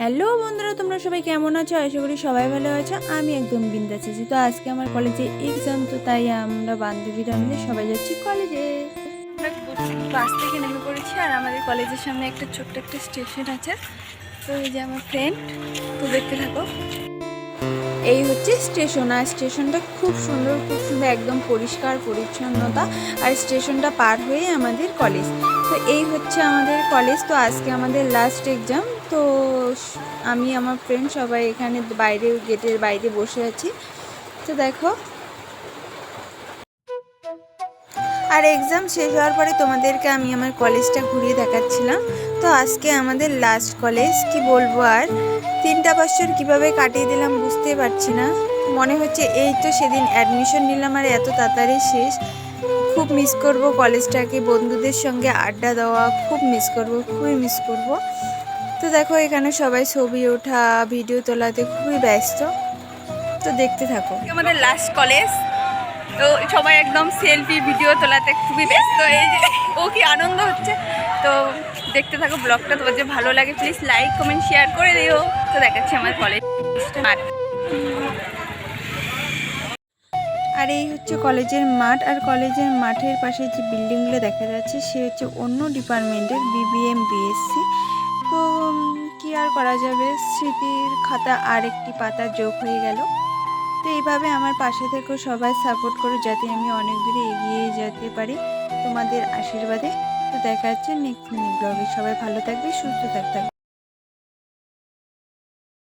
Hello বন্ধুরা, তোমরা সবাই কেমন আছো? আশা করি সবাই ভালো আছো। আমি একদম বিন্দাস আছি। তো আজকে আমার কলেজে এক্সাম, তো তাই আমরা বান্ধবীরা মিলে সবাই যাচ্ছি কলেজে। আমরা বাস থেকে নেমে পড়েছি আর আমাদের কলেজের সামনে একটা ছোট্ট একটা স্টেশন আছে। তো এই যে আমার ফ্রেন্ড, তো দেখতে থাকো। এই হচ্ছে স্টেশন, আর স্টেশনটা খুব সুন্দর, একদম পরিষ্কার পরিচ্ছন্নতা। আর স্টেশনটা পার হয়ে আমাদের কলেজ। তো এই হচ্ছে আমাদের কলেজ। তো আজকে আমাদের লাস্ট এক্সাম। তো আমি আমার ফ্রেন্ড সবাই এখানে বাইরে, গেটের বাইরে বসে আছি। তো দেখো, আর এক্সাম শেষ হওয়ার পরে তোমাদেরকে আমি আমার কলেজটা ঘুরিয়ে দেখাচ্ছিলাম। তো আজকে আমাদের লাস্ট কলেজ, কি বলবো আর 3টা বছর কীভাবে কাটিয়ে দিলাম বুঝতে পারছি না। মনে হচ্ছে এই তো সেদিন অ্যাডমিশন নিলাম আর এত তাড়াতাড়ি শেষ। খুব মিস করব কলেজটাকে, বন্ধুদের সঙ্গে আড্ডা দেওয়া খুব মিস করব, খুবই মিস করব। তো দেখো এখানে সবাই ছবি ওঠা, ভিডিও তোলাতে খুবই ব্যস্ত। তো দেখতে থাকো। আমাদের লাস্ট কলেজ, তো সবাই একদম সেলফি ভিডিও তোলাতে খুবই ব্যস্ত। এই যে ও কি আনন্দ হচ্ছে। তো দেখতে থাকো ব্লগটা, তোমার যে ভালো লাগে প্লিজ লাইক কমেন্ট শেয়ার করে দিও। তো দেখাচ্ছি আমার কলেজটা মাঠ। আর এই হচ্ছে কলেজের মাঠ, আর কলেজের মাঠের পাশে যে বিল্ডিংগুলো দেখা যাচ্ছে সে হচ্ছে অন্য ডিপার্টমেন্টের, বিবিএম বিএসসি। তো কি আর করা যাবে, স্মৃতির খাতা আর একটি পাতা যোগ হয়ে গেল। তো এইভাবে আমার পাশে থেকেও সবাই সাপোর্ট করো, যাতে আমি অনেক দূরে এগিয়ে যেতে পারি তোমাদের আশীর্বাদে। তো দেখা যাচ্ছে নেক্সট মিনি ব্লগে। সবাই ভালো থাকবে, সুস্থ থাকবে।